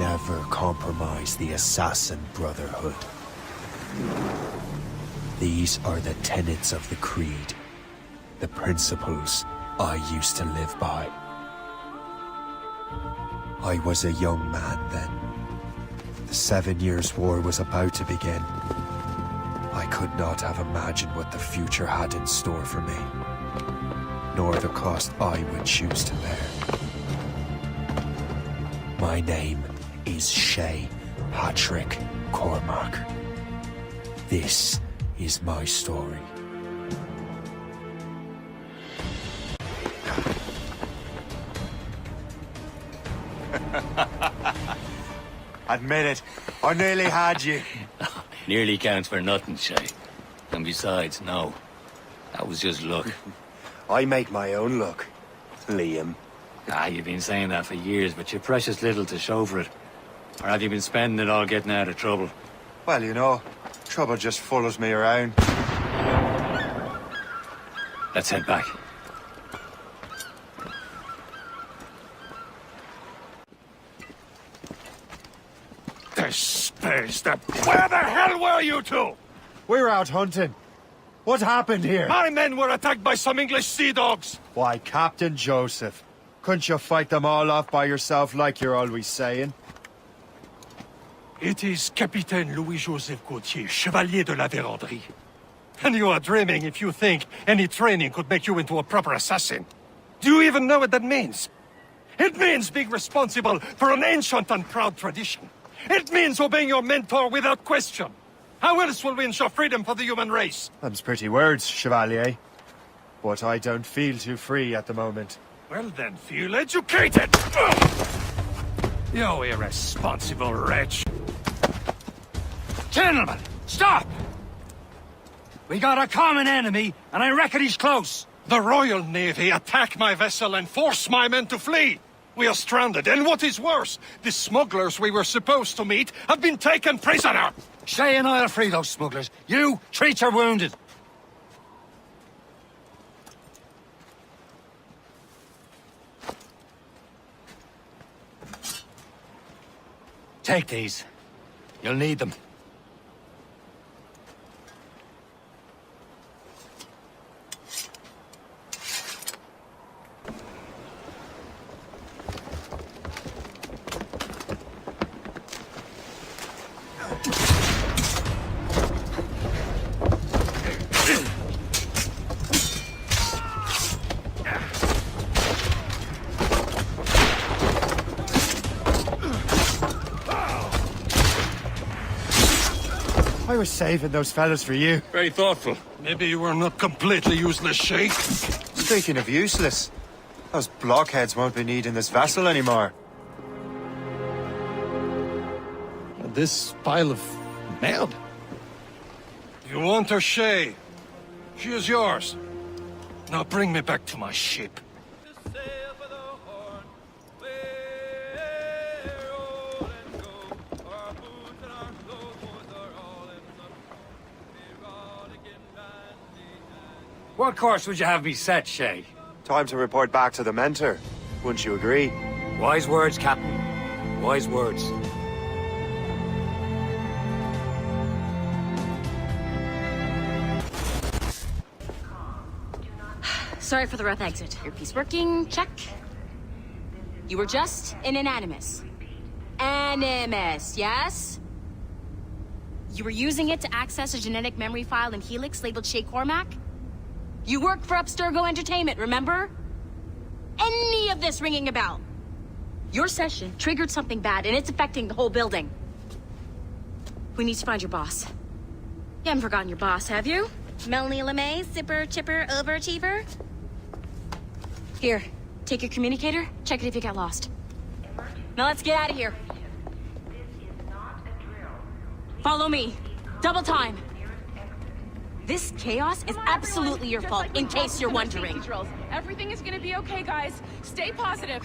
never compromise the Assassin Brotherhood. These are the tenets of the Creed, the principles I used to live by. I was a young man then. The 7 Years' War was about to begin. I could not have imagined what the future had in store for me, nor the cost I would choose to bear. My name is Shay Patrick Cormac. This is my story. Admit it, I nearly had you. Nearly counts for nothing, Shay. And besides, no. That was just luck. I make my own luck, Liam. You've been saying that for years, but you're precious little to show for it. Or have you been spending it all getting out of trouble? Well, you know, trouble just follows me around. Let's head back. Where the hell were you two? We're out hunting. What happened here? My men were attacked by some English sea dogs. Why, Captain Joseph, couldn't you fight them all off by yourself like you're always saying? It is Capitaine Louis-Joseph Gauthier, Chevalier de la Vérendrye. And you are dreaming if you think any training could make you into a proper assassin. Do you even know what that means? It means being responsible for an ancient and proud tradition. It means obeying your mentor without question. How else will we ensure freedom for the human race? Them's pretty words, Chevalier. But I don't feel too free at the moment. Well then, feel educated! You irresponsible wretch. Gentlemen, stop! We got a common enemy, and I reckon he's close. The Royal Navy attack my vessel and force my men to flee. We are stranded, and what is worse, the smugglers we were supposed to meet have been taken prisoner. Shay and I'll free those smugglers. You, treat your wounded. Take these. You'll need them. I was saving those fellas for you. Very thoughtful. Maybe you were not completely useless, Shay. Speaking of useless, those blockheads won't be needing this vessel anymore. This pile of mail? You want her, Shay? She is yours. Now bring me back to my ship. What course would you have me set, Shay? Time to report back to the mentor. Wouldn't you agree? Wise words, Captain. Wise words. Sorry for the rough exit. Earpiece working, check. You were just an animus. Animus, yes? You were using it to access a genetic memory file in Helix labeled Shay Cormac? You worked for Abstergo Entertainment, remember? Any of this ringing a bell? Your session triggered something bad, and it's affecting the whole building. We need to find your boss. You haven't forgotten your boss, have you? Melanie LeMay, zipper, chipper, overachiever? Here, take your communicator, check it if you get lost. Now let's get out of here. Follow me. Double time. This chaos is absolutely your fault, in case you're wondering. Everything is gonna be okay, guys. Stay positive.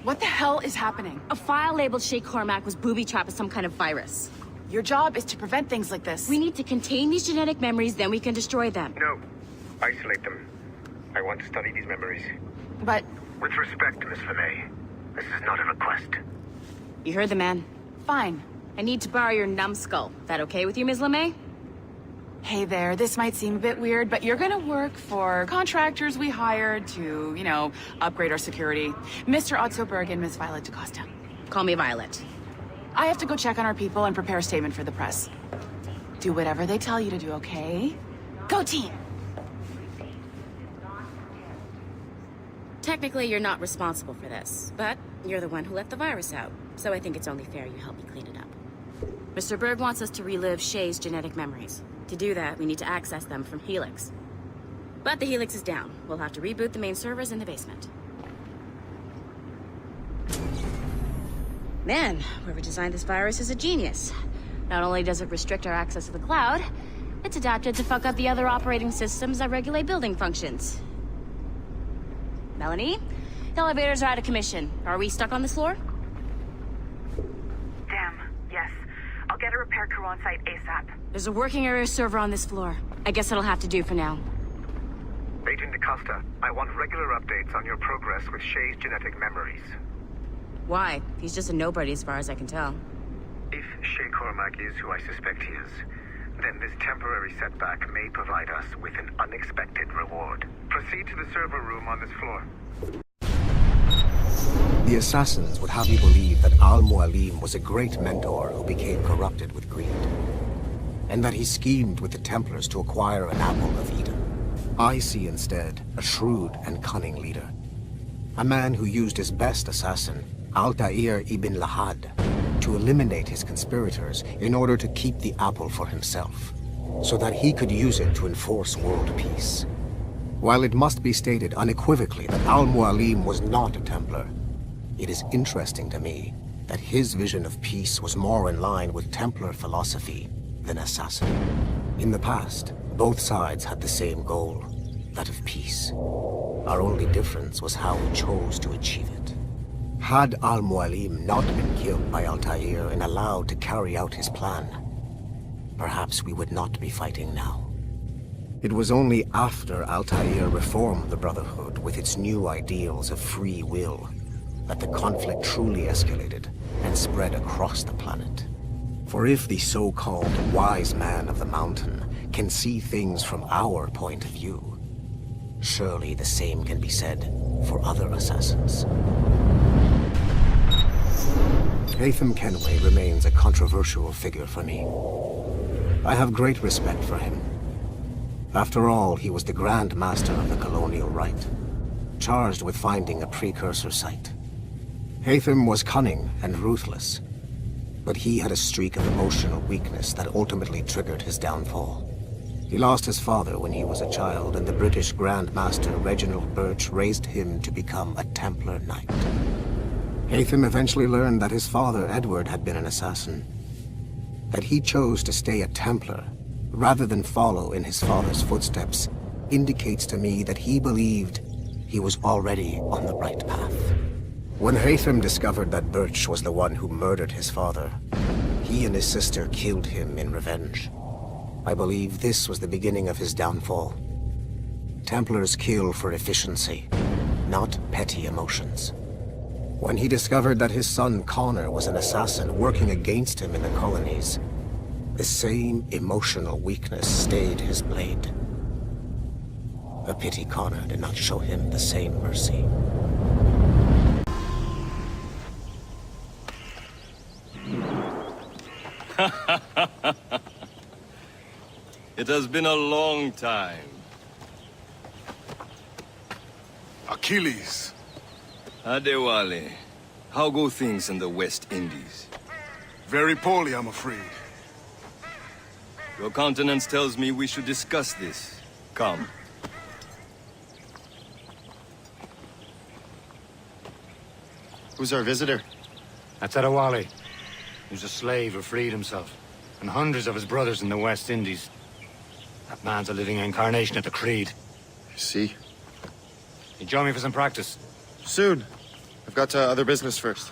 What the hell is happening? A file labeled Shay Cormac was booby-trapped with some kind of virus. Your job is to prevent things like this. We need to contain these genetic memories, then we can destroy them. No. Isolate them. I want to study these memories. But With respect, Miss Lemay, This is not a request. You heard the man. Fine. I need to borrow your numbskull. That okay with you, Ms. LeMay? Hey there, this might seem a bit weird, but you're gonna work for contractors we hired to, upgrade our security. Mr. Otto Berg and Miss Violet DaCosta. Call me Violet. I have to go check on our people and prepare a statement for the press. Do whatever they tell you to do, okay? Go team! Technically, you're not responsible for this, but you're the one who let the virus out, so I think it's only fair you help me clean it up. Mr. Berg wants us to relive Shay's genetic memories. To do that, we need to access them from Helix. But the Helix is down. We'll have to reboot the main servers in the basement. Man, whoever designed this virus is a genius. Not only does it restrict our access to the cloud, it's adapted to fuck up the other operating systems that regulate building functions. Melanie? The elevators are out of commission. Are we stuck on this floor? Damn, yes. I'll get a repair crew on site ASAP. There's a working area server on this floor. I guess it'll have to do for now. Agent DaCosta, I want regular updates on your progress with Shay's genetic memories. Why? He's just a nobody as far as I can tell. If Shay Cormac is who I suspect he is, then this temporary setback may provide us with an unexpected reward. Proceed to the server room on this floor. The assassins would have you believe that Al-Mualim was a great mentor who became corrupted with greed, and that he schemed with the Templars to acquire an apple of Eden. I see instead a shrewd and cunning leader, a man who used his best assassin, Altair ibn Lahad, to eliminate his conspirators in order to keep the apple for himself, so that he could use it to enforce world peace. While it must be stated unequivocally that Al-Mualim was not a Templar, it is interesting to me that his vision of peace was more in line with Templar philosophy than assassin. In the past, both sides had the same goal, that of peace. Our only difference was how we chose to achieve it. Had Al-Mualim not been killed by Altair and allowed to carry out his plan, perhaps we would not be fighting now. It was only after Altair reformed the Brotherhood with its new ideals of free will that the conflict truly escalated and spread across the planet. For if the so-called wise man of the mountain can see things from our point of view, surely the same can be said for other assassins. Haytham Kenway remains a controversial figure for me. I have great respect for him. After all, he was the Grand Master of the Colonial Rite, charged with finding a precursor site. Haytham was cunning and ruthless, but he had a streak of emotional weakness that ultimately triggered his downfall. He lost his father when he was a child, and the British Grand Master Reginald Birch raised him to become a Templar Knight. Haytham eventually learned that his father, Edward, had been an assassin. That he chose to stay a Templar, rather than follow in his father's footsteps, indicates to me that he believed he was already on the right path. When Haytham discovered that Birch was the one who murdered his father, he and his sister killed him in revenge. I believe this was the beginning of his downfall. Templars kill for efficiency, not petty emotions. When he discovered that his son Connor was an assassin working against him in the colonies, the same emotional weakness stayed his blade. A pity Connor did not show him the same mercy. It has been a long time. Achilles. Adewale, how go things in the West Indies? Very poorly, I'm afraid. Your countenance tells me we should discuss this. Come. Who's our visitor? That's Adewale. He was a slave who freed himself, and hundreds of his brothers in the West Indies. That man's a living incarnation of the Creed. I see. You join me for some practice? Soon. I've got other business first.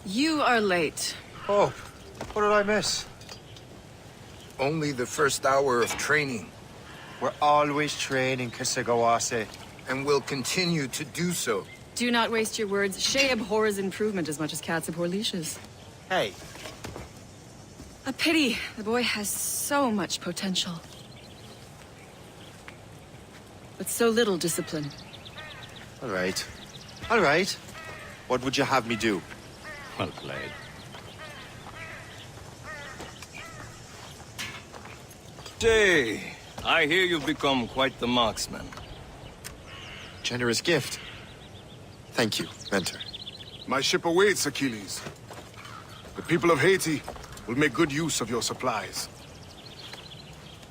You are late. Oh, what did I miss? Only the first hour of training. We're always training, Kisagawase. And will continue to do so. Do not waste your words. Shay abhors improvement as much as cats abhor leashes. Hey, A pity. The boy has so much potential. But so little discipline. all right. All right. What would you have me do? Well played. Jay, I hear you've become quite the marksman. Generous gift. Thank you, Mentor. My ship awaits, Achilles. The people of Haiti will make good use of your supplies.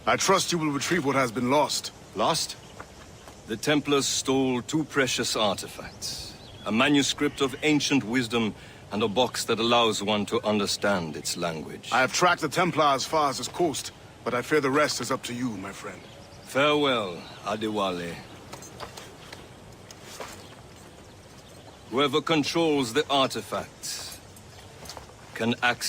I trust you will retrieve what has been lost. Lost? The Templars stole 2 precious artifacts. A manuscript of ancient wisdom and a box that allows one to understand its language. I have tracked the Templar as far as this coast, but I fear the rest is up to you, my friend. Farewell, Adewale. Whoever controls the artifacts can access